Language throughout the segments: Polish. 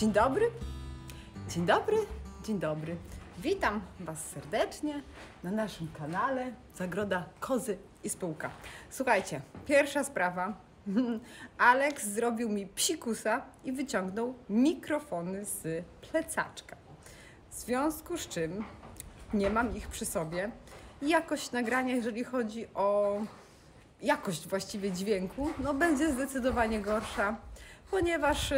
Dzień dobry, dzień dobry, dzień dobry. Witam Was serdecznie na naszym kanale Zagroda Kozy i Spółka. Słuchajcie, pierwsza sprawa. Alex zrobił mi psikusa i wyciągnął mikrofony z plecaczka. W związku z czym nie mam ich przy sobie. Jakość nagrania, jeżeli chodzi o jakość właściwie dźwięku, no będzie zdecydowanie gorsza, ponieważ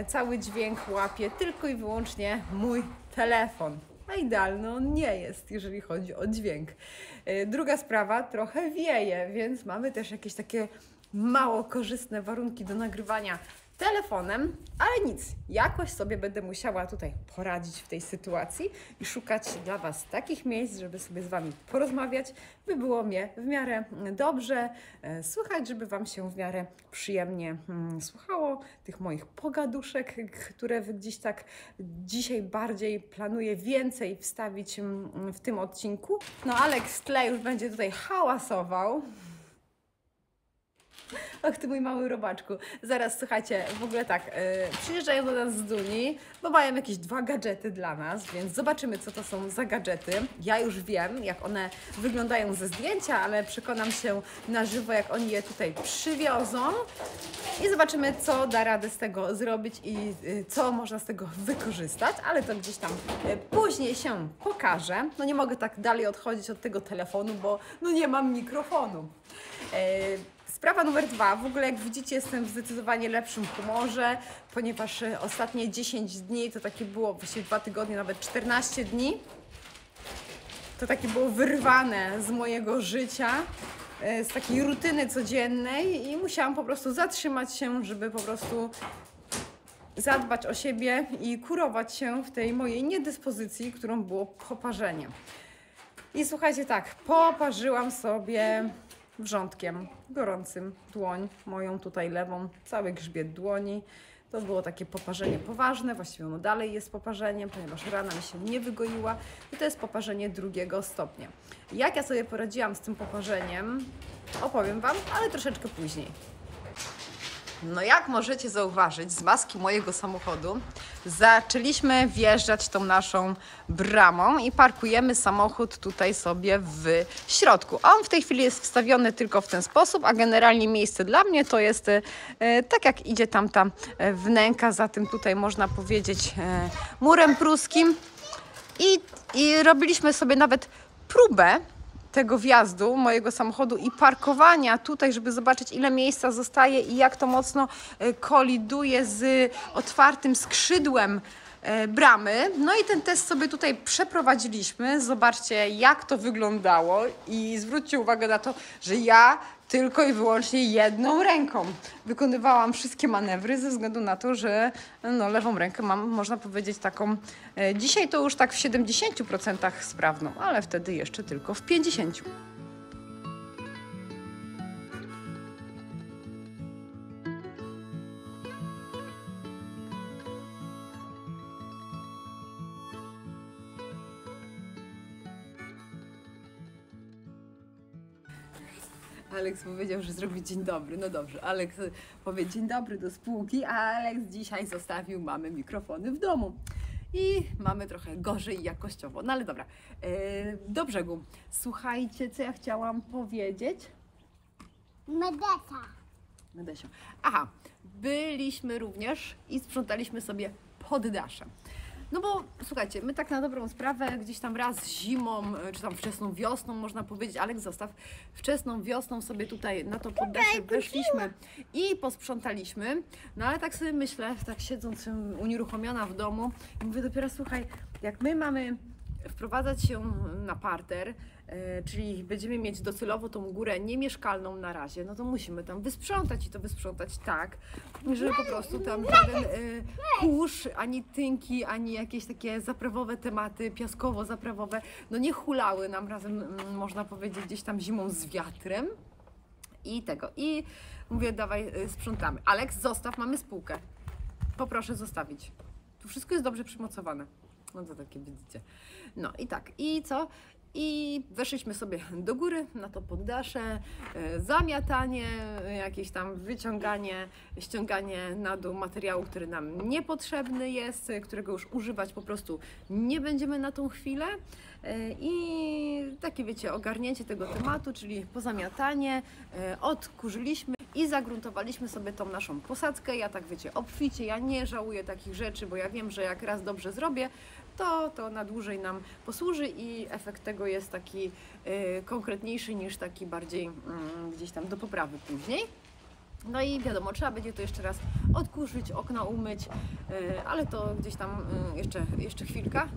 cały dźwięk łapie tylko i wyłącznie mój telefon. A idealny on nie jest, jeżeli chodzi o dźwięk. Druga sprawa, trochę wieje, więc mamy też jakieś takie mało korzystne warunki do nagrywania telefonem, ale nic, jakoś sobie będę musiała tutaj poradzić w tej sytuacji i szukać dla Was takich miejsc, żeby sobie z Wami porozmawiać, by było mnie w miarę dobrze słychać, żeby Wam się w miarę przyjemnie słuchało tych moich pogaduszek, które gdzieś tak dzisiaj bardziej planuję więcej wstawić w tym odcinku. No Alex w tle już będzie tutaj hałasował. Och, ty mój mały robaczku. Zaraz, słuchajcie, w ogóle tak, przyjeżdżają do nas z Duni, bo mają jakieś 2 gadżety dla nas, więc zobaczymy, co to są za gadżety. Ja już wiem, jak one wyglądają ze zdjęcia, ale przekonam się na żywo, jak oni je tutaj przywiozą i zobaczymy, co da radę z tego zrobić i co można z tego wykorzystać, ale to gdzieś tam później się pokaże. No nie mogę tak dalej odchodzić od tego telefonu, bo no nie mam mikrofonu. Sprawa numer 2. W ogóle jak widzicie, jestem w zdecydowanie lepszym humorze, ponieważ ostatnie 10 dni to takie było, właściwie 2 tygodnie, nawet 14 dni. To takie było wyrwane z mojego życia, z takiej rutyny codziennej i musiałam po prostu zatrzymać się, żeby po prostu zadbać o siebie i kurować się w tej mojej niedyspozycji, którą było poparzenie. I słuchajcie, tak, poparzyłam sobie wrzątkiem gorącym dłoń, moją tutaj lewą, cały grzbiet dłoni. To było takie poparzenie poważne, właściwie ono dalej jest poparzeniem, ponieważ rana mi się nie wygoiła i to jest poparzenie 2. stopnia. Jak ja sobie poradziłam z tym poparzeniem, opowiem Wam, ale troszeczkę później. No jak możecie zauważyć z maski mojego samochodu, zaczęliśmy wjeżdżać tą naszą bramą i parkujemy samochód tutaj sobie w środku. On w tej chwili jest wstawiony tylko w ten sposób, a generalnie miejsce dla mnie to jest tak jak idzie tamta wnęka za tym tutaj można powiedzieć murem pruskim i robiliśmy sobie nawet próbę tego wjazdu mojego samochodu i parkowania tutaj, żeby zobaczyć, ile miejsca zostaje i jak to mocno koliduje z otwartym skrzydłem bramy. No i ten test sobie tutaj przeprowadziliśmy. Zobaczcie, jak to wyglądało i zwróćcie uwagę na to, że ja tylko i wyłącznie jedną ręką wykonywałam wszystkie manewry ze względu na to, że no, lewą rękę mam, można powiedzieć, taką dzisiaj to już tak w 70% sprawną, ale wtedy jeszcze tylko w 50%. Alex powiedział, że zrobi dzień dobry. No dobrze, Alex powie dzień dobry do spółki, a Alex dzisiaj zostawił mamy mikrofony w domu. I mamy trochę gorzej jakościowo. No ale dobra, do brzegu. Słuchajcie, co ja chciałam powiedzieć? Medesio. Aha, byliśmy również i sprzątaliśmy sobie poddasze. No bo słuchajcie, my tak na dobrą sprawę gdzieś tam raz zimą, czy tam wczesną wiosną, można powiedzieć, Aleks zostaw, wczesną wiosną sobie tutaj na to poddasze weszliśmy i posprzątaliśmy. No ale tak sobie myślę, tak siedząc unieruchomiona w domu, i mówię dopiero, słuchaj, jak my mamy wprowadzać się na parter, czyli będziemy mieć docelowo tą górę niemieszkalną na razie, no to musimy tam wysprzątać i to wysprzątać tak, żeby po prostu tam żaden kurz, ani tynki, ani jakieś takie zaprawowe tematy, piaskowo-zaprawowe, no nie hulały nam razem, można powiedzieć, gdzieś tam zimą z wiatrem i tego. I mówię, dawaj, sprzątamy. Aleks, zostaw, mamy spółkę. Poproszę zostawić. Tu wszystko jest dobrze przymocowane. No to takie widzicie. No i tak, i co? I weszliśmy sobie do góry na to poddasze, zamiatanie, jakieś tam wyciąganie, ściąganie na dół materiału, który nam niepotrzebny jest, którego już używać po prostu nie będziemy na tą chwilę. I takie wiecie, ogarnięcie tego tematu, czyli pozamiatanie, odkurzyliśmy i загruntowaliśmy sobie tą naszą posadzkę. Ja tak wiecie, obficie, ja nie żałuję takich rzeczy, bo ja wiem, że jak raz dobrze zrobię, to na dłużej nam posłuży i efekt tego jest taki konkretniejszy niż taki bardziej gdzieś tam do poprawy później. No i wiadomo, trzeba będzie to jeszcze raz odkurzyć, okna umyć, ale to gdzieś tam jeszcze chwilka,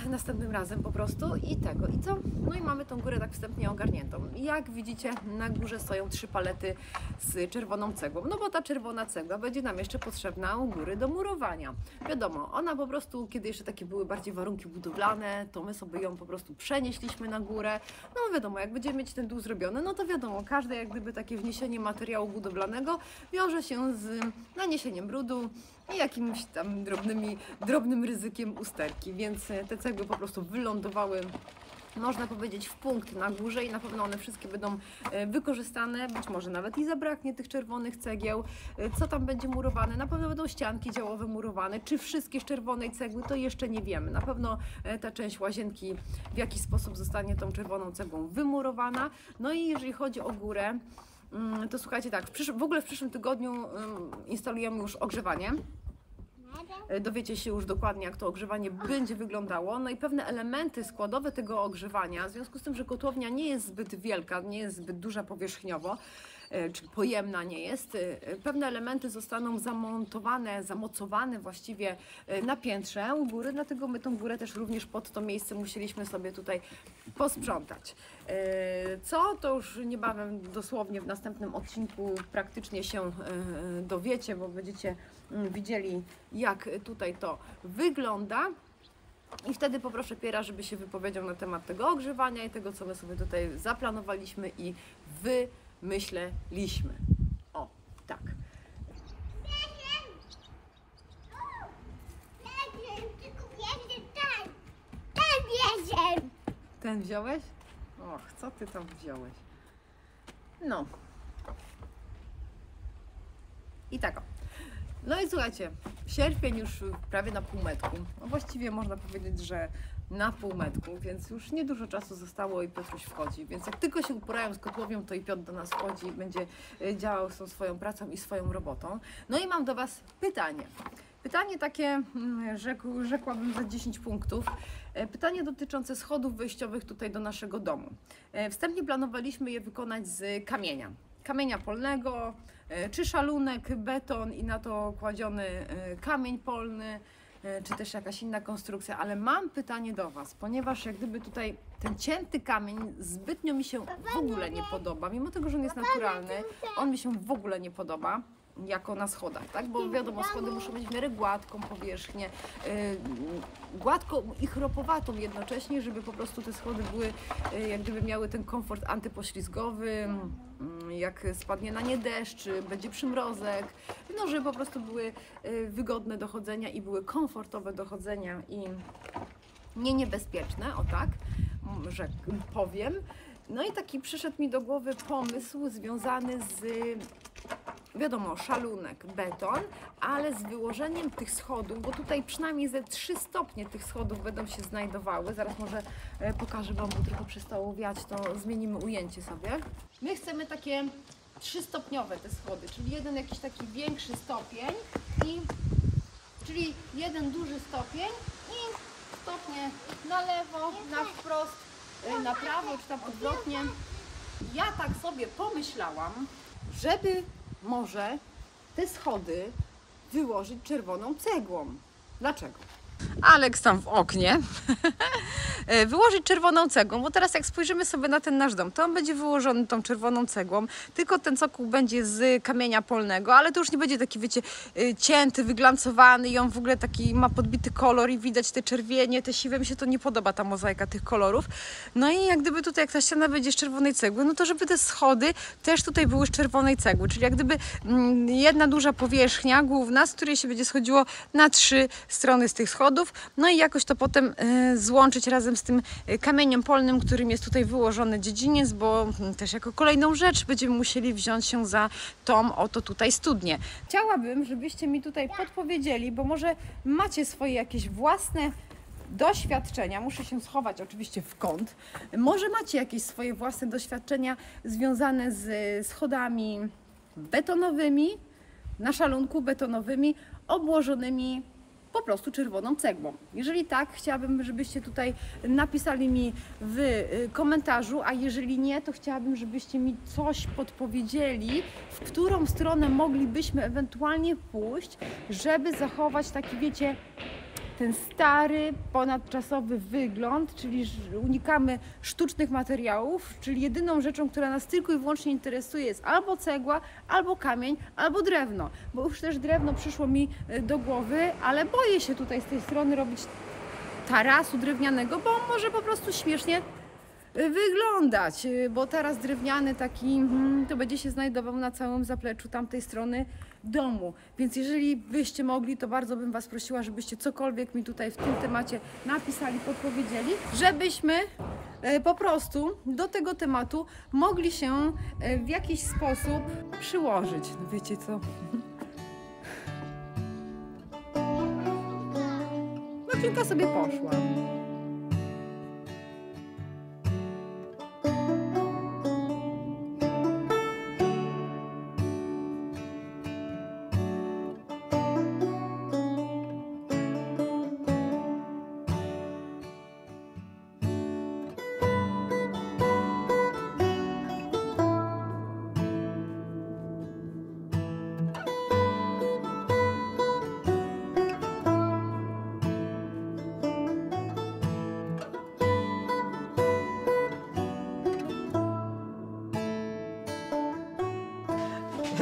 następnym razem po prostu i tego. I co? No i mamy tą górę tak wstępnie ogarniętą. Jak widzicie, na górze stoją 3 palety z czerwoną cegłą, no bo ta czerwona cegła będzie nam jeszcze potrzebna u góry do murowania. Wiadomo, ona po prostu, kiedy jeszcze takie były bardziej warunki budowlane, to my sobie ją po prostu przenieśliśmy na górę. No wiadomo, jak będziemy mieć ten dół zrobiony, no to wiadomo, każde jak gdyby takie wniesienie materiału budowlanego wiąże się z naniesieniem brudu i jakimś tam drobnym ryzykiem usterki, więc te cegły po prostu wylądowały, można powiedzieć, w punkt na górze i na pewno one wszystkie będą wykorzystane, być może nawet i zabraknie tych czerwonych cegieł. Co tam będzie murowane? Na pewno będą ścianki działowe murowane. Czy wszystkie z czerwonej cegły? To jeszcze nie wiemy. Na pewno ta część łazienki w jakiś sposób zostanie tą czerwoną cegłą wymurowana. No i jeżeli chodzi o górę, to słuchajcie, tak, w ogóle w przyszłym tygodniu instalujemy już ogrzewanie. Dowiecie się już dokładnie, jak to ogrzewanie będzie wyglądało. No i pewne elementy składowe tego ogrzewania, w związku z tym, że kotłownia nie jest zbyt wielka, nie jest zbyt duża powierzchniowo, czy pojemna nie jest, pewne elementy zostaną zamontowane, zamocowane właściwie na piętrze u góry, dlatego my tą górę też również pod to miejsce musieliśmy sobie tutaj posprzątać. Co? To już niebawem, dosłownie w następnym odcinku praktycznie się dowiecie, bo będziecie widzieli, jak tutaj to wygląda. I wtedy poproszę Piera, żeby się wypowiedział na temat tego ogrzewania i tego, co my sobie tutaj zaplanowaliśmy i wymyśleliśmy. O, tak. Ten wziąłeś? Och, co ty tam wziąłeś? No. I tak o. No i słuchajcie, sierpień już prawie na półmetku. No właściwie można powiedzieć, że na półmetku, więc już niedużo czasu zostało i Piotruś wchodzi. Więc jak tylko się uporają z kotłownią, to i Piotr do nas wchodzi i będzie działał z tą swoją pracą i swoją robotą. No i mam do Was pytanie. Pytanie takie, rzekłabym, za 10 punktów. Pytanie dotyczące schodów wejściowych tutaj do naszego domu. Wstępnie planowaliśmy je wykonać z kamienia polnego, czy szalunek, beton i na to kładziony kamień polny, czy też jakaś inna konstrukcja, ale mam pytanie do Was, ponieważ jak gdyby tutaj ten cięty kamień zbytnio mi się w ogóle nie podoba, mimo tego, że on jest naturalny, on mi się w ogóle nie podoba jako na schodach, tak? Bo wiadomo, schody muszą mieć w miarę gładką powierzchnię, gładką i chropowatą jednocześnie, żeby po prostu te schody były, jak gdyby miały ten komfort antypoślizgowy, jak spadnie na nie deszcz, będzie przymrozek, no żeby po prostu były wygodne do chodzenia i były komfortowe do chodzenia i niebezpieczne, o tak, że powiem. No i taki przyszedł mi do głowy pomysł związany z, wiadomo, szalunek, beton, ale z wyłożeniem tych schodów, bo tutaj przynajmniej ze 3 stopnie tych schodów będą się znajdowały. Zaraz może pokażę Wam, bo trochę przestało wiać, to zmienimy ujęcie sobie. My chcemy takie 3-stopniowe te schody, czyli jeden jakiś taki większy stopień, czyli jeden duży stopień i stopnie na lewo, na wprost, na prawo, czy tam odwrotnie. Ja tak sobie pomyślałam, żeby może te schody wyłożyć czerwoną cegłą. Dlaczego? Aleks tam w oknie. Wyłożyć czerwoną cegłą, bo teraz jak spojrzymy sobie na ten nasz dom, to on będzie wyłożony tą czerwoną cegłą, tylko ten cokół będzie z kamienia polnego, ale to już nie będzie taki, wiecie, cięty, wyglancowany i on w ogóle taki ma podbity kolor i widać te czerwienie, te siwe, mi się to nie podoba, ta mozaika tych kolorów. No i jak gdyby tutaj, jak ta ściana będzie z czerwonej cegły, no to żeby te schody też tutaj były z czerwonej cegły, czyli jak gdyby jedna duża powierzchnia główna, z której się będzie schodziło na 3 strony z tych schodów, no i jakoś to potem złączyć razem razem z tym kamieniem polnym, którym jest tutaj wyłożony dziedziniec, bo też jako kolejną rzecz będziemy musieli wziąć się za tą oto tutaj studnię. Chciałabym, żebyście mi tutaj podpowiedzieli, bo może macie swoje jakieś własne doświadczenia, muszę się schować oczywiście w kąt, może macie jakieś swoje własne doświadczenia związane z schodami betonowymi, na szalunku betonowymi, obłożonymi po prostu czerwoną cegłą. Jeżeli tak, chciałabym, żebyście tutaj napisali mi w komentarzu, a jeżeli nie, to chciałabym, żebyście mi coś podpowiedzieli, w którą stronę moglibyśmy ewentualnie pójść, żeby zachować taki, wiecie, ten stary, ponadczasowy wygląd, czyli unikamy sztucznych materiałów, czyli jedyną rzeczą, która nas tylko i wyłącznie interesuje, jest albo cegła, albo kamień, albo drewno. Bo już też drewno przyszło mi do głowy, ale boję się tutaj z tej strony robić tarasu drewnianego, bo on może po prostu śmiesznie wyglądać, bo taras drewniany taki to będzie się znajdował na całym zapleczu tamtej strony domu. Więc jeżeli byście mogli, to bardzo bym Was prosiła, żebyście cokolwiek mi tutaj w tym temacie napisali, podpowiedzieli, żebyśmy po prostu do tego tematu mogli się w jakiś sposób przyłożyć. No wiecie co? No kilka sobie poszła.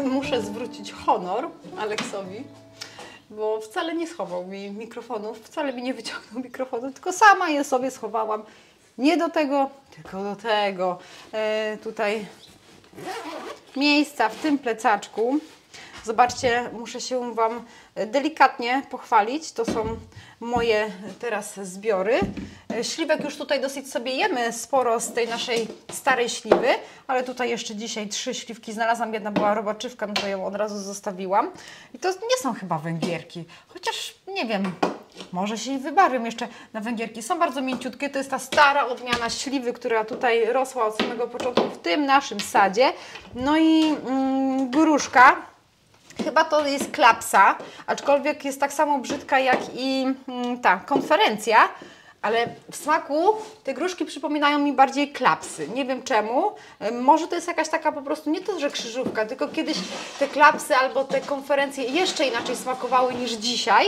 Muszę zwrócić honor Aleksowi, bo wcale nie schował mi mikrofonów, wcale mi nie wyciągnął mikrofonu, tylko sama je sobie schowałam. Nie do tego, tylko do tego tutaj miejsca w tym plecaczku. Zobaczcie, muszę się Wam delikatnie pochwalić. To są moje teraz zbiory. Śliwek już tutaj dosyć sobie jemy sporo z tej naszej starej śliwy, ale tutaj jeszcze dzisiaj 3 śliwki znalazłam. Jedna była robaczywka, no to ją od razu zostawiłam. I to nie są chyba węgierki, chociaż nie wiem, może się i wybawią jeszcze na węgierki. Są bardzo mięciutkie, to jest ta stara odmiana śliwy, która tutaj rosła od samego początku w tym naszym sadzie. No i gruszka. Chyba to jest klapsa, aczkolwiek jest tak samo brzydka jak i ta konferencja, ale w smaku te gruszki przypominają mi bardziej klapsy. Nie wiem czemu. Może to jest jakaś taka po prostu, nie to, że krzyżówka, tylko kiedyś te klapsy albo te konferencje jeszcze inaczej smakowały niż dzisiaj.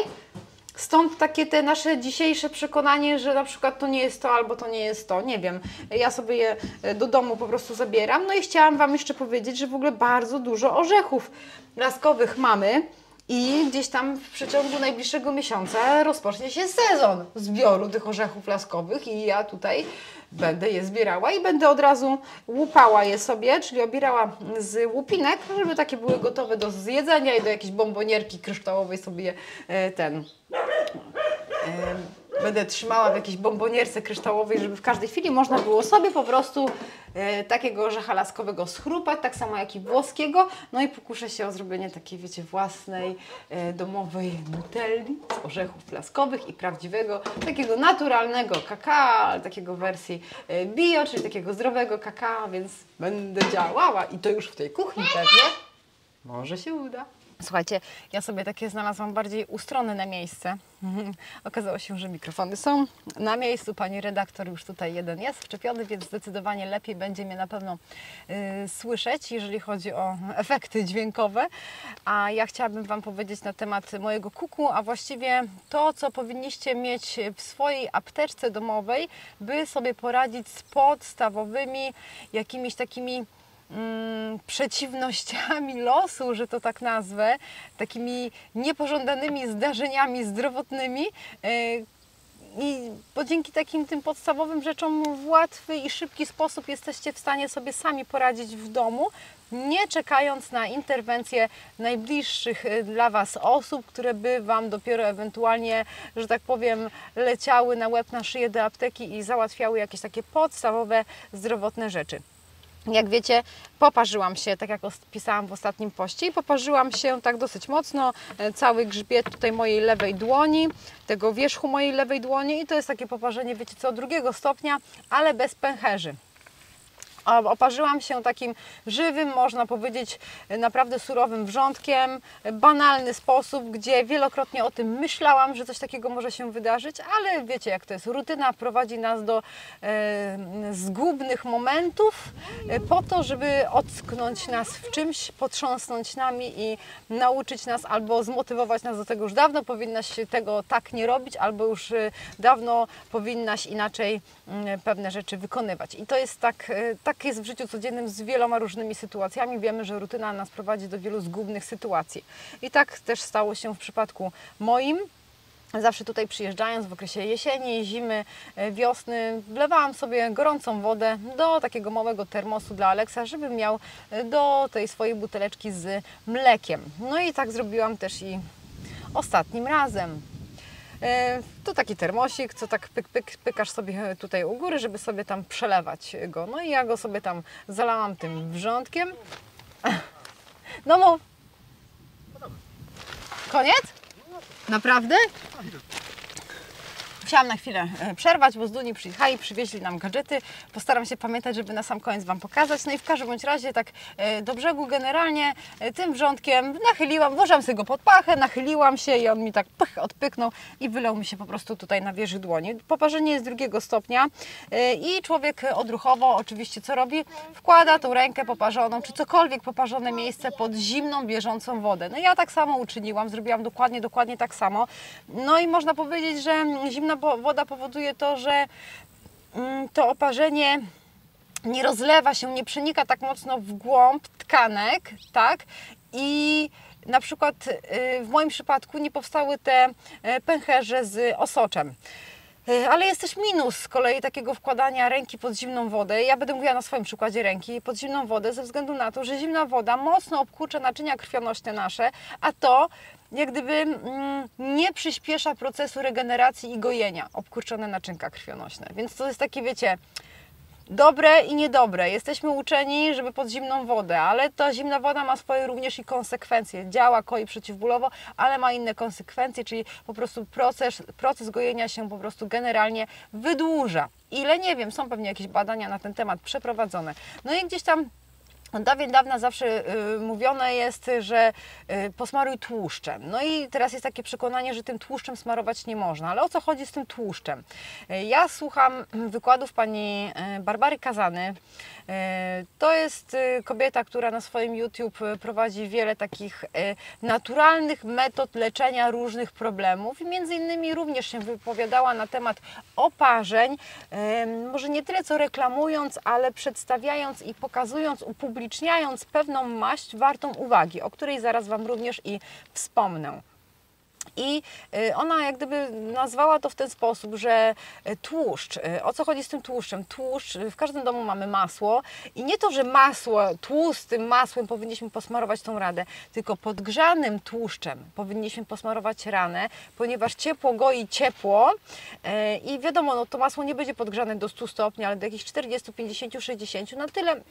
Stąd takie te nasze dzisiejsze przekonanie, że na przykład to nie jest to albo to nie jest to, nie wiem. Ja sobie je do domu po prostu zabieram. No i chciałam Wam jeszcze powiedzieć, że w ogóle bardzo dużo orzechów laskowych mamy i gdzieś tam w przeciągu najbliższego miesiąca rozpocznie się sezon zbioru tych orzechów laskowych i ja tutaj będę je zbierała i będę od razu łupała je sobie, czyli obierała z łupinek, żeby takie były gotowe do zjedzenia i do jakiejś bombonierki kryształowej sobie je będę trzymała w jakiejś bombonierce kryształowej, żeby w każdej chwili można było sobie po prostu takiego orzecha laskowego schrupać, tak samo jak i włoskiego. No i pokuszę się o zrobienie takiej, wiecie, własnej domowej nutelli z orzechów laskowych i prawdziwego, takiego naturalnego kakao, takiego wersji bio, czyli takiego zdrowego kakao, więc będę działała i to już w tej kuchni pewnie. Może się uda. Słuchajcie, ja sobie takie znalazłam bardziej ustronne miejsce. Okazało się, że mikrofony są na miejscu. Pani redaktor już tutaj jeden jest wczepiony, więc zdecydowanie lepiej będzie mnie na pewno słyszeć, jeżeli chodzi o efekty dźwiękowe. A ja chciałabym Wam powiedzieć na temat mojego kuku, a właściwie to, co powinniście mieć w swojej apteczce domowej, by sobie poradzić z podstawowymi jakimiś takimi przeciwnościami losu, że to tak nazwę, takimi niepożądanymi zdarzeniami zdrowotnymi, bo dzięki takim tym podstawowym rzeczom w łatwy i szybki sposób jesteście w stanie sobie sami poradzić w domu, nie czekając na interwencję najbliższych dla Was osób, które by Wam dopiero ewentualnie, że tak powiem, leciały na łeb, na szyję do apteki i załatwiały jakieś takie podstawowe zdrowotne rzeczy. Jak wiecie, poparzyłam się, tak jak pisałam w ostatnim poście, i poparzyłam się tak dosyć mocno, cały grzbiet tutaj mojej lewej dłoni, tego wierzchu mojej lewej dłoni, i to jest takie poparzenie, wiecie co, 2. stopnia, ale bez pęcherzy. Oparzyłam się takim żywym, można powiedzieć, naprawdę surowym wrzątkiem, banalny sposób, gdzie wielokrotnie o tym myślałam, że coś takiego może się wydarzyć, ale wiecie jak to jest, rutyna prowadzi nas do zgubnych momentów po to, żeby ocknąć nas w czymś, potrząsnąć nami i nauczyć nas albo zmotywować nas do tego, już dawno powinnaś tego tak nie robić, albo już dawno powinnaś inaczej pewne rzeczy wykonywać. I to jest tak jest w życiu codziennym z wieloma różnymi sytuacjami. Wiemy, że rutyna nas prowadzi do wielu zgubnych sytuacji. I tak też stało się w przypadku moim. Zawsze tutaj przyjeżdżając w okresie jesieni, zimy, wiosny, wlewałam sobie gorącą wodę do takiego małego termosu dla Aleksa, żeby miał do tej swojej buteleczki z mlekiem. No i tak zrobiłam też i ostatnim razem. To taki termosik, co tak pykasz sobie tutaj u góry, żeby sobie tam przelewać go. No i ja go sobie tam zalałam tym wrzątkiem. No mów. Koniec? Naprawdę? Musiałam na chwilę przerwać, bo z Duni przyjechali, przywieźli nam gadżety. Postaram się pamiętać, żeby na sam koniec Wam pokazać. No i w każdym bądź razie tak do brzegu generalnie tym wrzątkiem nachyliłam, włożyłam sobie go pod pachę, nachyliłam się i on mi tak odpyknął i wylał mi się po prostu tutaj na wierzch dłoni. Poparzenie jest 2. stopnia i człowiek odruchowo oczywiście co robi? Wkłada tą rękę poparzoną, czy cokolwiek poparzone miejsce pod zimną, bieżącą wodę. No ja tak samo uczyniłam, zrobiłam dokładnie tak samo. No i można powiedzieć, że zimna woda powoduje to, że to oparzenie nie rozlewa się, nie przenika tak mocno w głąb tkanek, tak? I na przykład w moim przypadku nie powstały te pęcherze z osoczem. Ale jest też minus z kolei takiego wkładania ręki pod zimną wodę. Ja będę mówiła na swoim przykładzie ręki pod zimną wodę ze względu na to, że zimna woda mocno obkurcza naczynia krwionośne nasze, a to jak gdyby nie przyspiesza procesu regeneracji i gojenia obkurczone naczynka krwionośne. Więc to jest takie, wiecie, dobre i niedobre. Jesteśmy uczeni, żeby pod zimną wodę, ale ta zimna woda ma swoje również i konsekwencje. Działa, koi przeciwbólowo, ale ma inne konsekwencje, czyli po prostu proces gojenia się po prostu generalnie wydłuża. Ile? Nie wiem, są pewnie jakieś badania na ten temat przeprowadzone. No i gdzieś tam od dawien dawna zawsze mówione jest, że posmaruj tłuszczem. No i teraz jest takie przekonanie, że tym tłuszczem smarować nie można. Ale o co chodzi z tym tłuszczem? Ja słucham wykładów pani Barbary Kazany. To jest kobieta, która na swoim YouTube prowadzi wiele takich naturalnych metod leczenia różnych problemów i między innymi również się wypowiadała na temat oparzeń, może nie tyle co reklamując, ale przedstawiając i pokazując, upubliczniając pewną maść wartą uwagi, o której zaraz Wam również i wspomnę. I ona jak gdyby nazwała to w ten sposób, że tłuszcz, o co chodzi z tym tłuszczem? Tłuszcz, w każdym domu mamy masło i nie to, że masło, tłustym masłem powinniśmy posmarować tą ranę, tylko podgrzanym tłuszczem powinniśmy posmarować ranę, ponieważ ciepło goi ciepło i wiadomo, no to masło nie będzie podgrzane do 100 stopni, ale do jakichś 40, 50, 60, na tyle,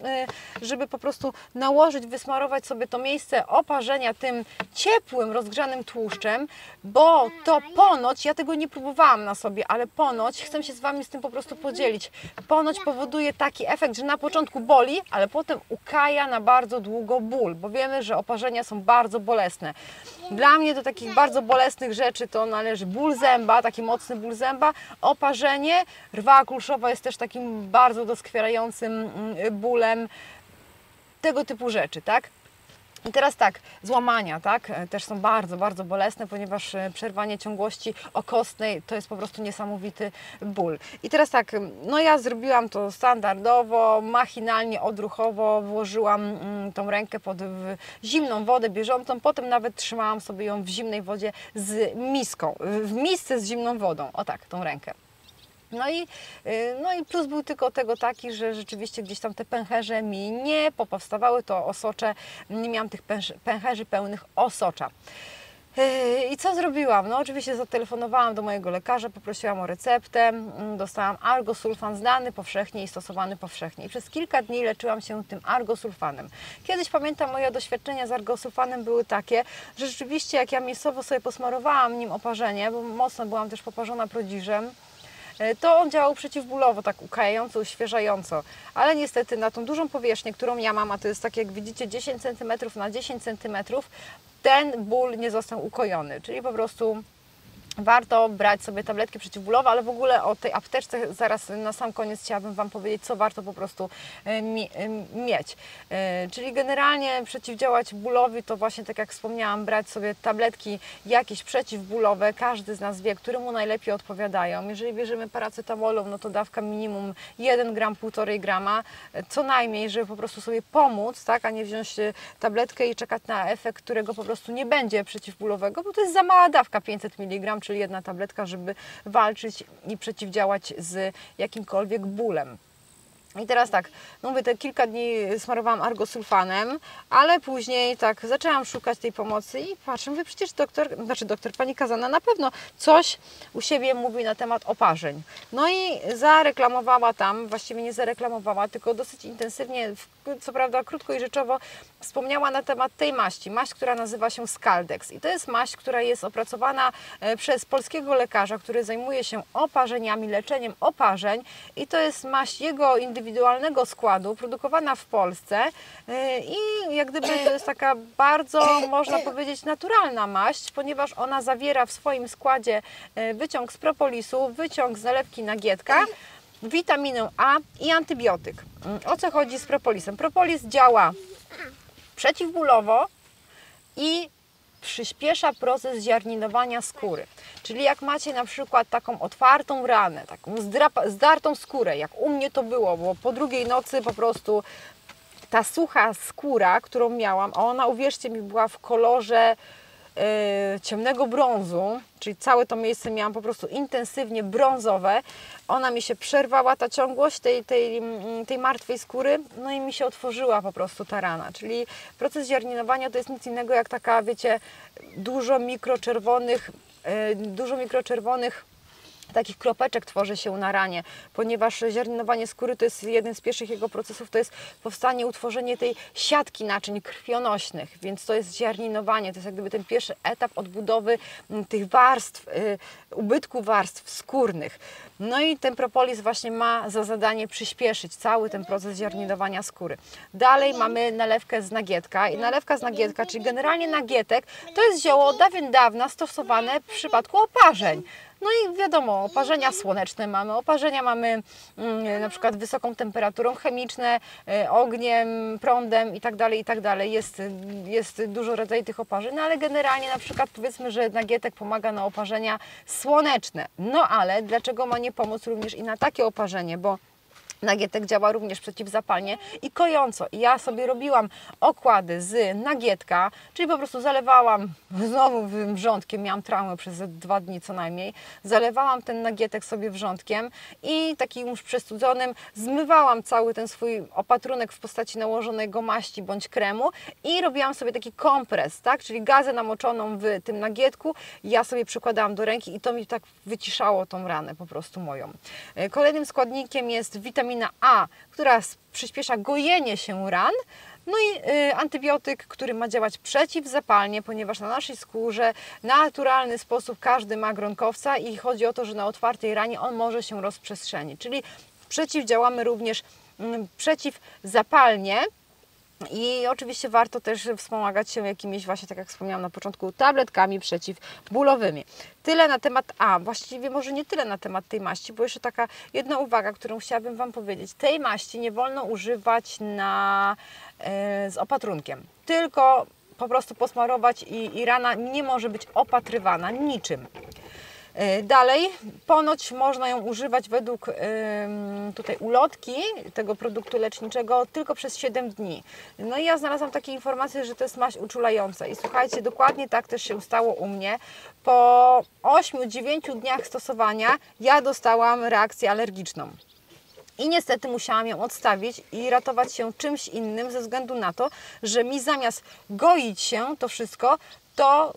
żeby po prostu nałożyć, wysmarować sobie to miejsce oparzenia tym ciepłym, rozgrzanym tłuszczem, bo to ponoć, ja tego nie próbowałam na sobie, ale ponoć, chcę się z Wami z tym po prostu podzielić, ponoć powoduje taki efekt, że na początku boli, ale potem ukaja na bardzo długo ból, bo wiemy, że oparzenia są bardzo bolesne. Dla mnie do takich bardzo bolesnych rzeczy to należy ból zęba, taki mocny ból zęba, oparzenie, rwa kulszowa jest też takim bardzo doskwierającym bólem, tego typu rzeczy, tak? I teraz tak, złamania, tak, też są bardzo, bardzo bolesne, ponieważ przerwanie ciągłości okostnej to jest po prostu niesamowity ból. I teraz tak, no ja zrobiłam to standardowo, machinalnie, odruchowo, włożyłam tą rękę pod zimną wodę bieżącą, potem nawet trzymałam sobie ją w zimnej wodzie z miską, w misce z zimną wodą, o tak, tą rękę. No i plus był tylko tego taki, że rzeczywiście gdzieś tam te pęcherze mi nie popowstawały, to osocze, nie miałam tych pęcherzy pełnych osocza. I co zrobiłam? No oczywiście zatelefonowałam do mojego lekarza, poprosiłam o receptę, dostałam argosulfan znany powszechnie i stosowany powszechnie. I przez kilka dni leczyłam się tym argosulfanem. Kiedyś pamiętam, moje doświadczenia z argosulfanem były takie, że rzeczywiście jak ja miejscowo sobie posmarowałam nim oparzenie, bo mocno byłam też poparzona prodziżem, to on działał przeciwbólowo, tak ukajająco, uświeżająco, ale niestety na tą dużą powierzchnię, którą ja mam, a to jest tak jak widzicie 10 cm na 10 cm, ten ból nie został ukojony, czyli po prostu warto brać sobie tabletki przeciwbólowe, ale w ogóle o tej apteczce zaraz na sam koniec chciałabym Wam powiedzieć, co warto po prostu mieć. Czyli generalnie przeciwdziałać bólowi to właśnie tak jak wspomniałam, brać sobie tabletki jakieś przeciwbólowe, każdy z nas wie, które mu najlepiej odpowiadają. Jeżeli bierzemy paracetamolu, no to dawka minimum 1 gram, 1,5 grama, co najmniej, żeby po prostu sobie pomóc, tak, a nie wziąć tabletkę i czekać na efekt, którego po prostu nie będzie przeciwbólowego, bo to jest za mała dawka, 500 mg, czyli jedna tabletka, żeby walczyć i przeciwdziałać z jakimkolwiek bólem. I teraz tak, no mówię, te kilka dni smarowałam argosulfanem, ale później tak zaczęłam szukać tej pomocy i patrzę, mówię, przecież pani Kazana na pewno coś u siebie mówi na temat oparzeń. No i zareklamowała tam, właściwie nie zareklamowała, tylko dosyć intensywnie, co prawda krótko i rzeczowo, wspomniała na temat tej maści, która nazywa się Skaldex. I to jest maść, która jest opracowana przez polskiego lekarza, który zajmuje się oparzeniami, leczeniem oparzeń i to jest maść jego indywidualnego składu, produkowana w Polsce i jak gdyby to jest taka bardzo, można powiedzieć, naturalna maść, ponieważ ona zawiera w swoim składzie wyciąg z propolisu, wyciąg z nalewki nagietka, witaminę A i antybiotyk. O co chodzi z propolisem? Propolis działa przeciwbólowo i przyspiesza proces ziarninowania skóry. Czyli jak macie na przykład taką otwartą ranę, taką zdartą skórę, jak u mnie to było, bo po drugiej nocy po prostu ta sucha skóra, którą miałam, a ona, uwierzcie mi, była w kolorze ciemnego brązu, czyli całe to miejsce miałam po prostu intensywnie brązowe. Ona mi się przerwała, ta ciągłość tej martwej skóry, no i mi się otworzyła po prostu ta rana. Czyli proces ziarninowania to jest nic innego jak taka, wiecie, dużo mikroczerwonych takich kropeczek tworzy się na ranie, ponieważ ziarninowanie skóry to jest jeden z pierwszych jego procesów, to jest powstanie, utworzenie tej siatki naczyń krwionośnych, więc to jest ziarninowanie, to jest jak gdyby ten pierwszy etap odbudowy tych warstw, ubytku warstw skórnych. No i ten propolis właśnie ma za zadanie przyspieszyć cały ten proces ziarninowania skóry. Dalej mamy nalewkę z nagietka i nalewka z nagietka, czyli generalnie nagietek, to jest zioło od dawien dawna stosowane w przypadku oparzeń. No i wiadomo, oparzenia słoneczne mamy, oparzenia mamy na przykład wysoką temperaturą, chemiczne, ogniem, prądem itd., itd. Jest dużo rodzajów tych oparzeń, no ale generalnie na przykład powiedzmy, że nagietek pomaga na oparzenia słoneczne. No ale dlaczego ma nie pomóc również i na takie oparzenie, bo nagietek działa również przeciwzapalnie i kojąco. I ja sobie robiłam okłady z nagietka, czyli po prostu zalewałam znowu wrzątkiem, miałam traumę przez 2 dni co najmniej, zalewałam ten nagietek sobie wrzątkiem i takim już przestudzonym zmywałam cały ten swój opatrunek w postaci nałożonego maści bądź kremu i robiłam sobie taki kompres, tak? Czyli gazę namoczoną w tym nagietku, ja sobie przykładałam do ręki i to mi tak wyciszało tą ranę po prostu moją. Kolejnym składnikiem jest witamina A, która przyspiesza gojenie się ran. No i antybiotyk, który ma działać przeciwzapalnie, ponieważ na naszej skórze w naturalny sposób każdy ma gronkowca i chodzi o to, że na otwartej ranie on może się rozprzestrzenić. Czyli przeciwdziałamy również przeciwzapalnie I oczywiście warto też wspomagać się jakimiś właśnie, tak jak wspomniałam na początku, tabletkami przeciwbólowymi. Tyle na temat, właściwie może nie tyle na temat tej maści, bo jeszcze taka jedna uwaga, którą chciałabym Wam powiedzieć. Tej maści nie wolno używać z opatrunkiem, tylko po prostu posmarować i rana nie może być opatrywana niczym. Dalej, ponoć można ją używać według tutaj ulotki tego produktu leczniczego tylko przez 7 dni. No i ja znalazłam takie informacje, że to jest maść uczulająca i słuchajcie, dokładnie tak też się stało u mnie. Po 8-9 dniach stosowania ja dostałam reakcję alergiczną. I niestety musiałam ją odstawić i ratować się czymś innym ze względu na to, że mi zamiast goić się to wszystko, to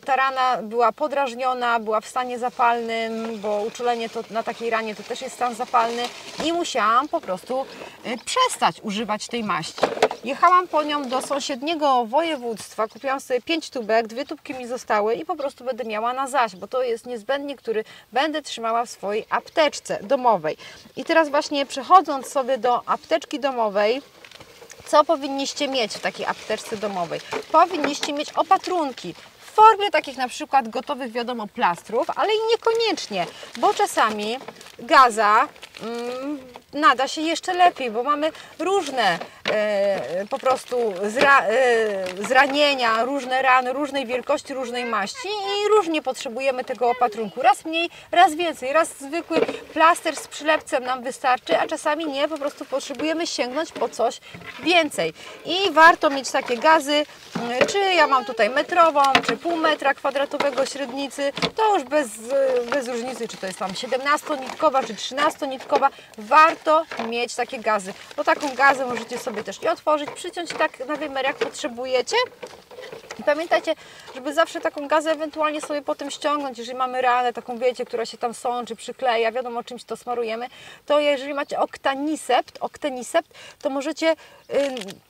ta rana była podrażniona, była w stanie zapalnym, bo uczulenie to, na takiej ranie to też jest stan zapalny i musiałam po prostu przestać używać tej maści. Jechałam po nią do sąsiedniego województwa, kupiłam sobie 5 tubek, 2 tubki mi zostały i po prostu będę miała na zaś, bo to jest niezbędnik, który będę trzymała w swojej apteczce domowej. I teraz właśnie przechodząc sobie do apteczki domowej, co powinniście mieć w takiej apteczce domowej? Powinniście mieć opatrunki w formie takich na przykład gotowych, wiadomo, plastrów, ale i niekoniecznie, bo czasami gaza nada się jeszcze lepiej, bo mamy różne po prostu zranienia, różne rany, różnej wielkości, różnej maści i różnie potrzebujemy tego opatrunku. Raz mniej, raz więcej, raz zwykły plaster z przylepcem nam wystarczy, a czasami nie, po prostu potrzebujemy sięgnąć po coś więcej. I warto mieć takie gazy, czy ja mam tutaj metrową, czy pół metra kwadratowego średnicy, to już bez różnicy, czy to jest tam 17-nitkowa, czy 13-nitkowa, warto mieć takie gazy, bo taką gazę możecie sobie też i otworzyć, przyciąć tak na wymiar jak potrzebujecie. I pamiętajcie, żeby zawsze taką gazę ewentualnie sobie potem ściągnąć, jeżeli mamy ranę taką, wiecie, która się tam sączy, przykleja, wiadomo czymś to smarujemy, to jeżeli macie oktenisept, to możecie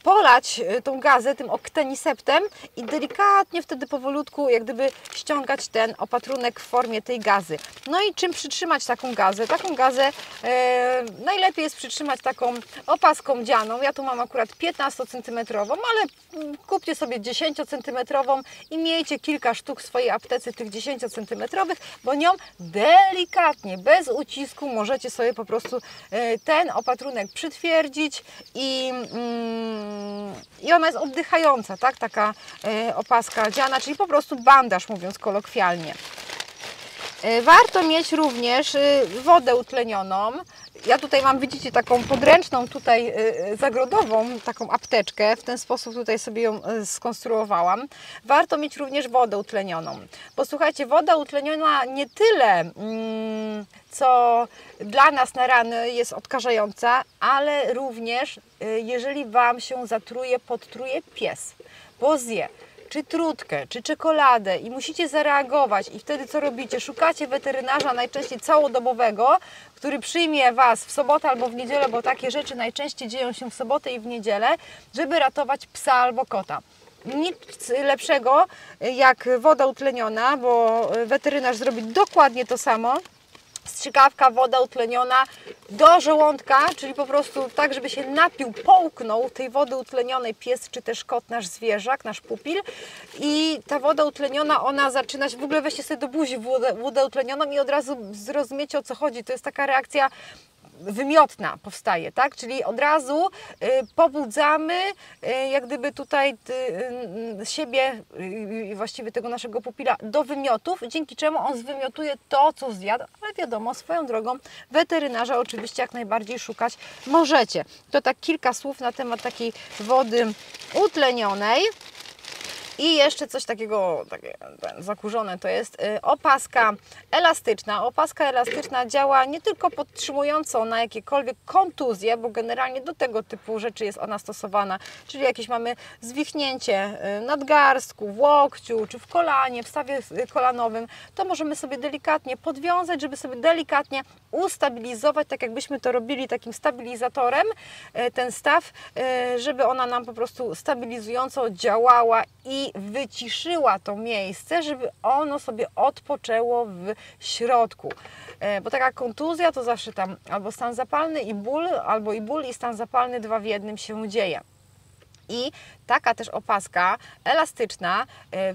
polać tą gazę tym okteniseptem i delikatnie wtedy powolutku jak gdyby ściągać ten opatrunek w formie tej gazy. No i czym przytrzymać taką gazę? Taką gazę najlepiej jest przytrzymać taką opaską dzianą. Ja tu mam akurat 15 cm, ale kupcie sobie 10 cm i miejcie kilka sztuk w swojej aptece tych 10 cm, bo nią delikatnie, bez ucisku możecie sobie po prostu ten opatrunek przytwierdzić i ona jest oddychająca, tak? Taka opaska dziana, czyli po prostu bandaż, mówiąc kolokwialnie. Warto mieć również wodę utlenioną. Ja tutaj mam, widzicie, taką podręczną tutaj zagrodową, taką apteczkę. W ten sposób tutaj sobie ją skonstruowałam. Warto mieć również wodę utlenioną. Bo słuchajcie, woda utleniona nie tyle, co dla nas na rany jest odkażająca, ale również jeżeli Wam się zatruje, podtruje pies, bo zje czy trutkę, czy czekoladę i musicie zareagować i wtedy co robicie? Szukacie weterynarza najczęściej całodobowego, który przyjmie Was w sobotę albo w niedzielę, bo takie rzeczy najczęściej dzieją się w sobotę i w niedzielę, żeby ratować psa albo kota. Nic lepszego jak woda utleniona, bo weterynarz zrobi dokładnie to samo. Strzykawka, woda utleniona do żołądka, czyli po prostu tak, żeby się napił, połknął tej wody utlenionej pies, czy też kot, nasz zwierzak, nasz pupil. I ta woda utleniona, ona zaczyna się, w ogóle weźcie sobie do buzi wodę utlenioną i od razu zrozumiecie, o co chodzi. To jest taka reakcja wymiotna powstaje, tak? Czyli od razu pobudzamy jak gdyby tutaj siebie i właściwie tego naszego pupila do wymiotów, dzięki czemu on zwymiotuje to, co zjadł, ale wiadomo, swoją drogą weterynarza oczywiście jak najbardziej szukać możecie. To tak kilka słów na temat takiej wody utlenionej. I jeszcze coś takiego, takie zakurzone, to jest opaska elastyczna. Opaska elastyczna działa nie tylko podtrzymująco na jakiekolwiek kontuzje, bo generalnie do tego typu rzeczy jest ona stosowana, czyli jakieś mamy zwichnięcie nadgarstku, w łokciu, czy w kolanie, w stawie kolanowym, to możemy sobie delikatnie podwiązać, żeby sobie delikatnie ustabilizować, tak jakbyśmy to robili takim stabilizatorem, ten staw, żeby ona nam po prostu stabilizująco działała i wyciszyła to miejsce, żeby ono sobie odpoczęło w środku. Bo taka kontuzja to zawsze tam albo stan zapalny i ból, albo i ból i stan zapalny 2 w 1 się dzieje. I taka też opaska elastyczna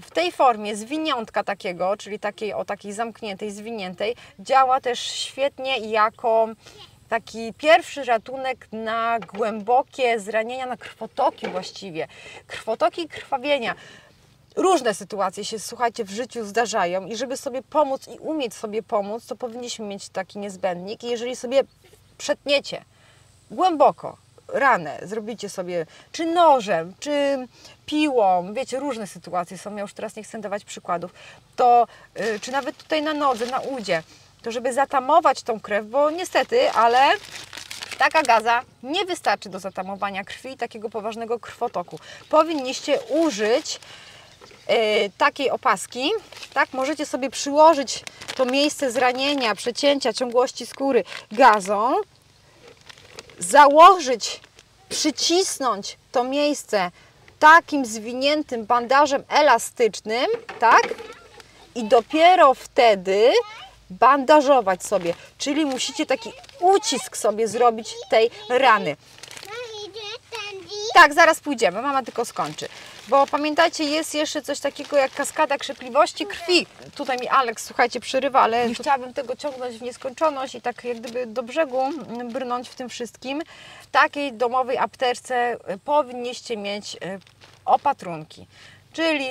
w tej formie zwiniątka takiego, czyli takiej zamkniętej, zwiniętej, działa też świetnie jako taki pierwszy ratunek na głębokie zranienia, na krwotoki właściwie. Krwotoki i krwawienia. Różne sytuacje się, słuchajcie, w życiu zdarzają i żeby sobie pomóc i umieć sobie pomóc, to powinniśmy mieć taki niezbędnik. I jeżeli sobie przetniecie głęboko ranę, zrobicie sobie czy nożem, czy piłą, wiecie, różne sytuacje są, ja już teraz nie chcę dawać przykładów, to czy nawet tutaj na nodze, na udzie, to żeby zatamować tą krew, bo niestety, ale taka gaza nie wystarczy do zatamowania krwi i takiego poważnego krwotoku. Powinniście użyć takiej opaski, tak? Możecie sobie przyłożyć to miejsce zranienia, przecięcia ciągłości skóry gazą, założyć, przycisnąć to miejsce takim zwiniętym bandażem elastycznym, tak? I dopiero wtedy bandażować sobie, czyli musicie taki ucisk sobie zrobić tej rany. Tak, zaraz pójdziemy, mama tylko skończy. Bo pamiętajcie, jest jeszcze coś takiego jak kaskada krzepliwości krwi. Tutaj mi Aleks, słuchajcie, przerywa, ale nie chciałabym tego ciągnąć w nieskończoność i tak jak gdyby do brzegu brnąć w tym wszystkim. W takiej domowej apteczce powinniście mieć opatrunki, czyli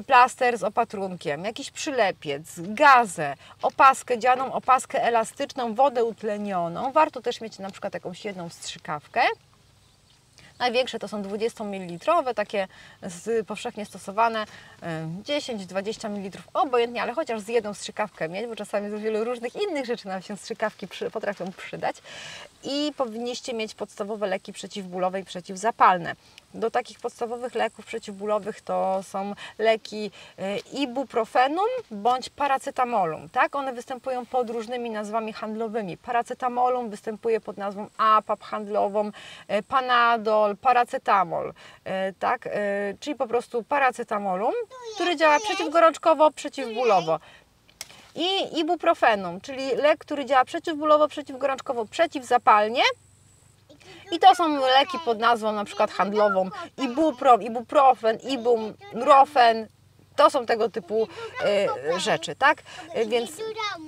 plaster z opatrunkiem, jakiś przylepiec, gazę, opaskę dzianą, opaskę elastyczną, wodę utlenioną. Warto też mieć na przykład jakąś jedną strzykawkę. Największe to są 20 ml, takie powszechnie stosowane, 10-20 ml, obojętnie, ale chociaż z jedną strzykawkę mieć, bo czasami do wielu różnych innych rzeczy nam się strzykawki potrafią przydać. I powinniście mieć podstawowe leki przeciwbólowe i przeciwzapalne. Do takich podstawowych leków przeciwbólowych to są leki ibuprofenum bądź paracetamolum. Tak? One występują pod różnymi nazwami handlowymi. Paracetamolum występuje pod nazwą APAP handlową, Panadol, paracetamol. Tak? Czyli po prostu paracetamolum, który działa przeciwgorączkowo, przeciwbólowo. I ibuprofenum, czyli lek, który działa przeciwbólowo, przeciwgorączkowo, przeciwzapalnie. I to są leki pod nazwą na przykład handlową Ibuprom, Ibuprofen, Ibumrofen. To są tego typu rzeczy, tak? Więc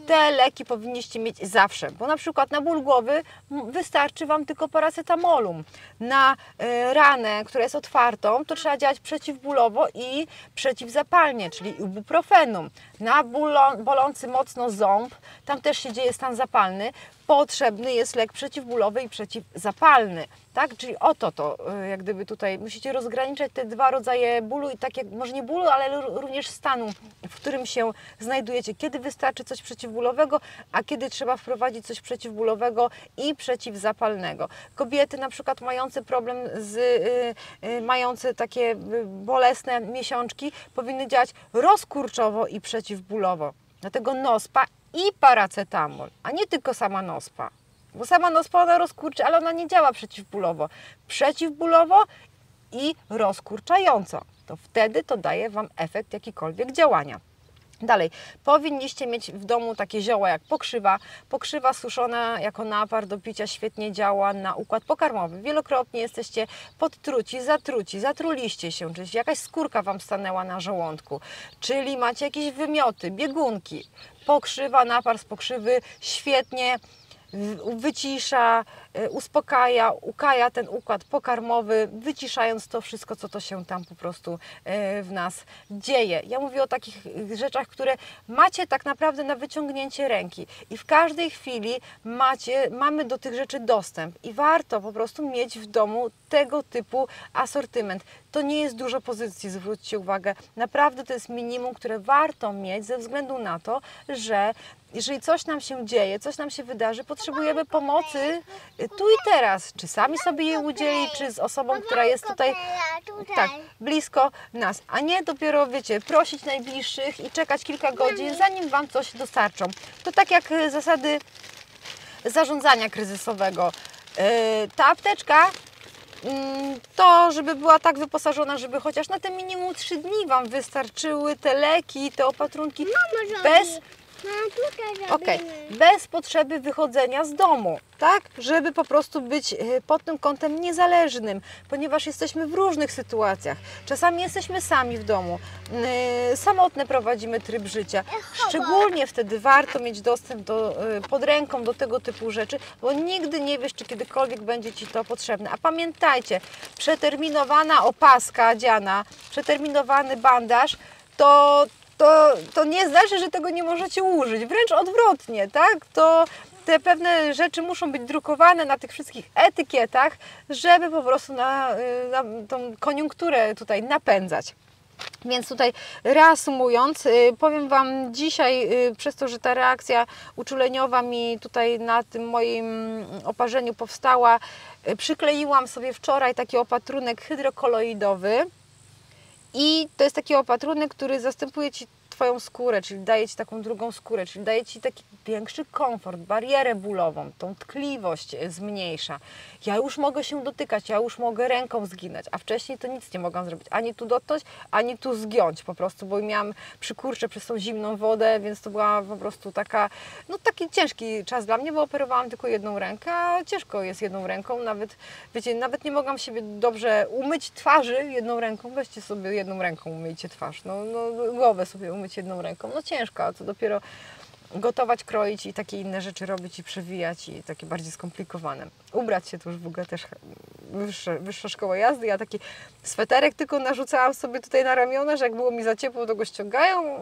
te leki powinniście mieć zawsze, bo na przykład na ból głowy wystarczy Wam tylko paracetamolum. Na ranę, która jest otwartą, to trzeba działać przeciwbólowo i przeciwzapalnie, czyli ibuprofenum. Na bolący mocno ząb, tam też się dzieje stan zapalny, potrzebny jest lek przeciwbólowy i przeciwzapalny. Tak? Czyli oto to, jak gdyby tutaj musicie rozgraniczać te dwa rodzaje bólu i tak jak, może nie bólu, ale również stanu, w którym się znajdujecie. Kiedy wystarczy coś przeciwbólowego, a kiedy trzeba wprowadzić coś przeciwbólowego i przeciwzapalnego. Kobiety na przykład mające problem mające takie bolesne miesiączki powinny działać rozkurczowo i przeciwbólowo. Dlatego nospa i paracetamol, a nie tylko sama nospa. Bo sama nospa ona rozkurczy, ale ona nie działa przeciwbólowo. Przeciwbólowo i rozkurczająco. To wtedy to daje Wam efekt jakikolwiek działania. Dalej, powinniście mieć w domu takie zioła jak pokrzywa. Pokrzywa suszona jako napar do picia świetnie działa na układ pokarmowy. Wielokrotnie jesteście podtruci, zatruliście się, czyli jakaś skórka Wam stanęła na żołądku, czyli macie jakieś wymioty, biegunki. Pokrzywa, napar z pokrzywy świetnie wycisza, uspokaja, ukaja ten układ pokarmowy, wyciszając to wszystko, co to się tam po prostu w nas dzieje. Ja mówię o takich rzeczach, które macie tak naprawdę na wyciągnięcie ręki i w każdej chwili mamy do tych rzeczy dostęp i warto po prostu mieć w domu tego typu asortyment. To nie jest dużo pozycji, zwróćcie uwagę. Naprawdę to jest minimum, które warto mieć ze względu na to, że jeżeli coś nam się dzieje, coś nam się wydarzy, potrzebujemy pomocy tu i teraz. Czy sami sobie jej udzielić, czy z osobą, która jest tutaj tak, blisko nas. A nie dopiero, wiecie, prosić najbliższych i czekać kilka godzin, zanim Wam coś dostarczą. To tak jak zasady zarządzania kryzysowego. Ta apteczka to, żeby była tak wyposażona, żeby chociaż na te minimum 3 dni Wam wystarczyły te leki, te opatrunki bez Tutaj Okej, robimy. bez potrzeby wychodzenia z domu, tak? Żeby po prostu być pod tym kątem niezależnym, ponieważ jesteśmy w różnych sytuacjach. Czasami jesteśmy sami w domu, samotne prowadzimy tryb życia. Szczególnie wtedy warto mieć dostęp pod ręką do tego typu rzeczy, bo nigdy nie wiesz, czy kiedykolwiek będzie Ci to potrzebne. A pamiętajcie, przeterminowana opaska dziana, przeterminowany bandaż, to nie znaczy, że tego nie możecie użyć. Wręcz odwrotnie, tak? To te pewne rzeczy muszą być drukowane na tych wszystkich etykietach, żeby po prostu na tą koniunkturę tutaj napędzać. Więc tutaj reasumując, powiem Wam dzisiaj, przez to, że ta reakcja uczuleniowa mi tutaj na tym moim oparzeniu powstała, przykleiłam sobie wczoraj taki opatrunek hydrokoloidowy. I to jest taki opatrunek, który zastępuje Ci Twoją skórę, czyli daje Ci taką drugą skórę, czyli daje Ci taki większy komfort, barierę bólową, tą tkliwość zmniejsza. Ja już mogę się dotykać, ja już mogę ręką zginać, a wcześniej to nic nie mogłam zrobić. Ani tu dotknąć, ani tu zgiąć po prostu, bo miałam przykurcze przez tą zimną wodę, więc to była po prostu taki ciężki czas dla mnie, bo operowałam tylko jedną rękę, a ciężko jest jedną ręką, nawet, wiecie, nawet nie mogłam siebie dobrze umyć twarzy jedną ręką. Weźcie sobie jedną ręką, umyjcie twarz, głowę sobie umyć jedną ręką, ciężko, a co dopiero gotować, kroić i takie inne rzeczy robić i przewijać i takie bardziej skomplikowane. Ubrać się to już w ogóle też wyższa szkoła jazdy. Ja taki sweterek tylko narzucałam sobie tutaj na ramiona, że jak było mi za ciepło, to go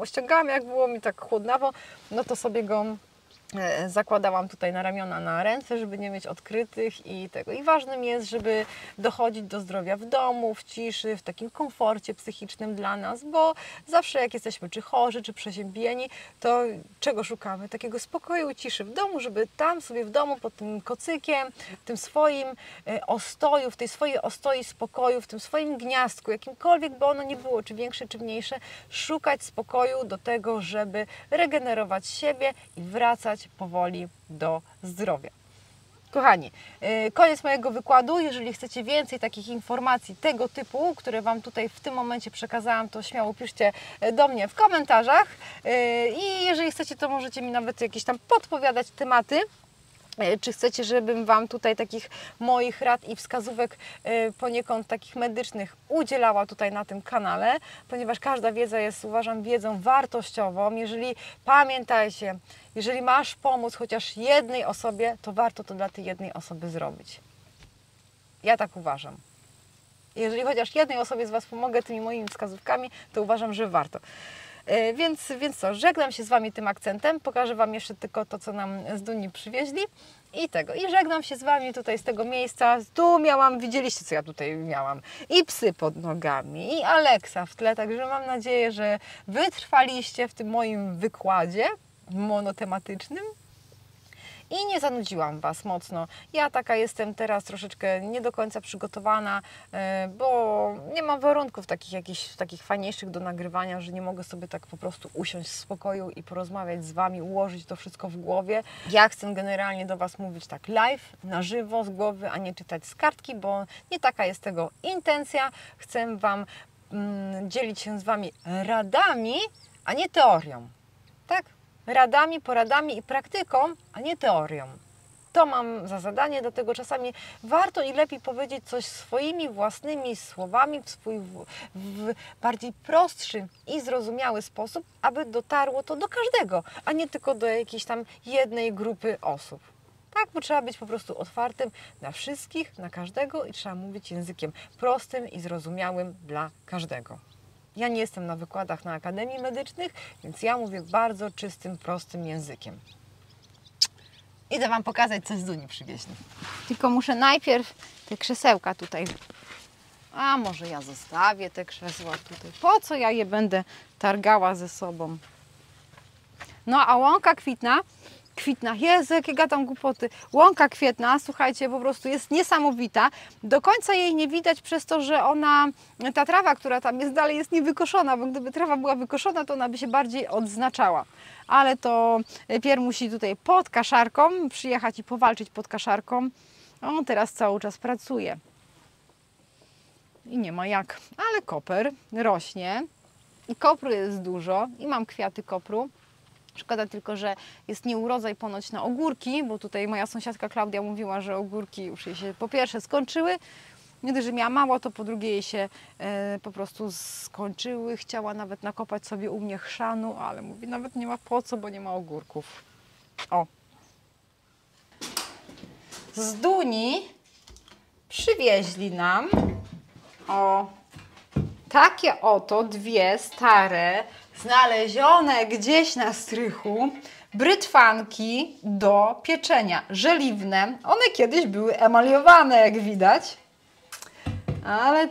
ściągałam, jak było mi tak chłodnawo, to sobie go zakładałam tutaj na ramiona, na ręce, żeby nie mieć odkrytych i tego. I ważnym jest, żeby dochodzić do zdrowia w domu, w ciszy, w takim komforcie psychicznym dla nas, bo zawsze jak jesteśmy czy chorzy, czy przeziębieni, to czego szukamy? Takiego spokoju i ciszy w domu, żeby tam sobie w domu pod tym kocykiem, w tym swoim ostoju, w tej swojej ostoi spokoju, w tym swoim gniazdku, jakimkolwiek by ono nie było, czy większe, czy mniejsze, szukać spokoju do tego, żeby regenerować siebie i wracać powoli do zdrowia. Kochani, koniec mojego wykładu. Jeżeli chcecie więcej takich informacji tego typu, które Wam tutaj w tym momencie przekazałam, to śmiało piszcie do mnie w komentarzach i jeżeli chcecie, to możecie mi nawet jakieś tam podpowiadać tematy. Czy chcecie, żebym Wam tutaj takich moich rad i wskazówek poniekąd takich medycznych udzielała tutaj na tym kanale, ponieważ każda wiedza jest, uważam, wiedzą wartościową. Pamiętajcie, jeżeli masz pomóc chociaż jednej osobie, to warto to dla tej jednej osoby zrobić. Ja tak uważam. Jeżeli chociaż jednej osobie z Was pomogę tymi moimi wskazówkami, to uważam, że warto. Więc co, żegnam się z Wami tym akcentem, pokażę Wam jeszcze tylko to, co nam z Duni przywieźli i żegnam się z Wami tutaj z tego miejsca. Tu widzieliście, co ja tutaj miałam, i psy pod nogami, i Aleksa w tle, także mam nadzieję, że wytrwaliście w tym moim wykładzie monotematycznym. I nie zanudziłam Was mocno. Ja taka jestem teraz troszeczkę nie do końca przygotowana, bo nie mam warunków takich fajniejszych do nagrywania, że nie mogę sobie tak po prostu usiąść w spokoju i porozmawiać z Wami, ułożyć to wszystko w głowie. Ja chcę generalnie do Was mówić tak live, na żywo, z głowy, a nie czytać z kartki, bo nie taka jest tego intencja. Chcę Wam dzielić się z Wami radami, a nie teorią. Tak? Radami, poradami i praktyką, a nie teorią. To mam za zadanie, dlatego czasami warto i lepiej powiedzieć coś swoimi własnymi słowami w swój bardziej prostszy i zrozumiały sposób, aby dotarło to do każdego, a nie tylko do jakiejś tam jednej grupy osób. Tak, bo trzeba być po prostu otwartym na wszystkich, na każdego i trzeba mówić językiem prostym i zrozumiałym dla każdego. Ja nie jestem na wykładach na Akademii Medycznych, więc ja mówię bardzo czystym, prostym językiem. Idę Wam pokazać, co z Duni przywieźli. Tylko muszę najpierw te krzesełka tutaj... A może ja zostawię te krzesła tutaj. Po co ja je będę targała ze sobą? A łąka kwitna, Jezu, jakie gadam głupoty. Łąka kwietna, słuchajcie, po prostu jest niesamowita. Do końca jej nie widać przez to, że ta trawa, która tam jest dalej, jest niewykoszona, bo gdyby trawa była wykoszona, to ona by się bardziej odznaczała. Ale to pierw musi tutaj pod kaszarką przyjechać i powalczyć pod kaszarką. Teraz cały czas pracuje. I nie ma jak. Ale koper rośnie i kopru jest dużo i mam kwiaty kopru. Szkoda tylko, że jest nieurodzaj ponoć na ogórki, bo tutaj moja sąsiadka Klaudia mówiła, że ogórki już jej się po pierwsze skończyły. Nie dość, że miała mało, to po drugie jej się po prostu skończyły. Chciała nawet nakopać sobie u mnie chrzanu, ale mówi, nawet nie ma po co, bo nie ma ogórków. O! Z Duni przywieźli nam takie oto dwie stare, znalezione gdzieś na strychu brytwanki do pieczenia, żeliwne. One kiedyś były emaliowane, jak widać. Ale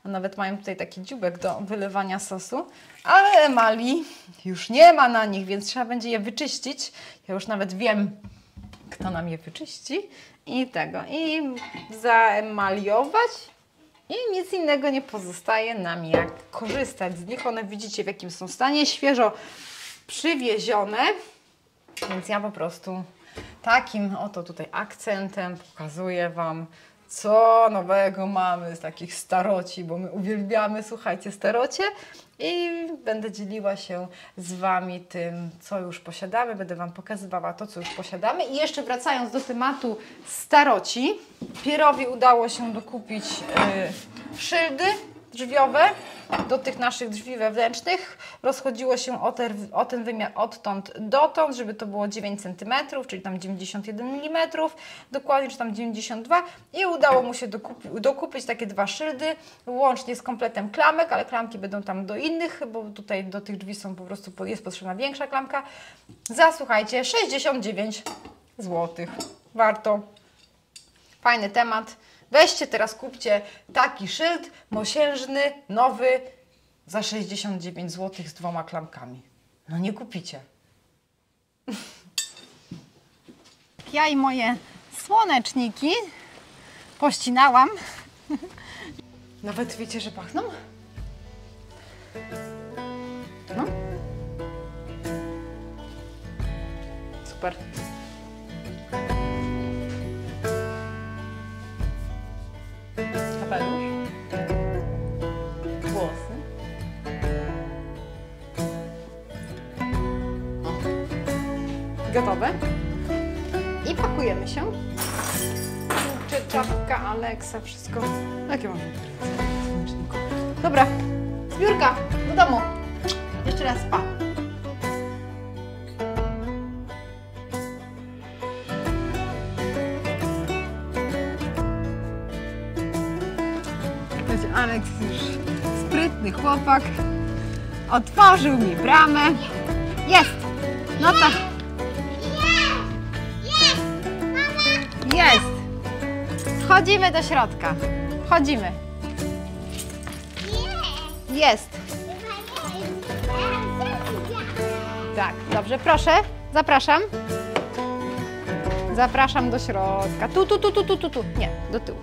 nawet mają tutaj taki dziubek do wylewania sosu, ale emali już nie ma na nich, więc trzeba będzie je wyczyścić. Ja już nawet wiem, kto nam je wyczyści i zaemaliować i nic innego nie pozostaje nam jak korzystać z nich. One widzicie, w jakim są stanie, świeżo przywiezione, więc ja po prostu takim oto tutaj akcentem pokazuję Wam, co nowego mamy z takich staroci, bo my uwielbiamy, słuchajcie, starocie i będę dzieliła się z Wami tym, co już posiadamy. Będę Wam pokazywała to, co już posiadamy. I jeszcze wracając do tematu staroci, Pierowi udało się dokupić szyldy drzwiowe do tych naszych drzwi wewnętrznych. Rozchodziło się o ten wymiar odtąd dotąd, żeby to było 9 cm, czyli tam 91 mm, dokładnie, czy tam 92, i udało mu się dokupić takie dwa szyldy, łącznie z kompletem klamek, ale klamki będą tam do innych, bo tutaj do tych drzwi są po prostu, jest potrzebna większa klamka, za, słuchajcie, 69 zł. Warto. Fajny temat. Weźcie teraz, kupcie taki szyld mosiężny, nowy, za 69 zł z dwoma klamkami. No nie kupicie. Ja i moje słoneczniki pościnałam. Nawet wiecie, że pachną? No. Super. Kapelusz, włosy. Gotowe. I pakujemy się. Kurczę, czapka, Aleksa, wszystko. Jakie mam słoneczniku. Dobra, zbiórka do domu. Jeszcze raz, pa. Aleks już sprytny chłopak, otworzył mi bramę. Jest! No to... Jest! Wchodzimy do środka. Wchodzimy. Jest! Tak, dobrze, proszę. Zapraszam. Zapraszam do środka. Tu. Nie, do tyłu.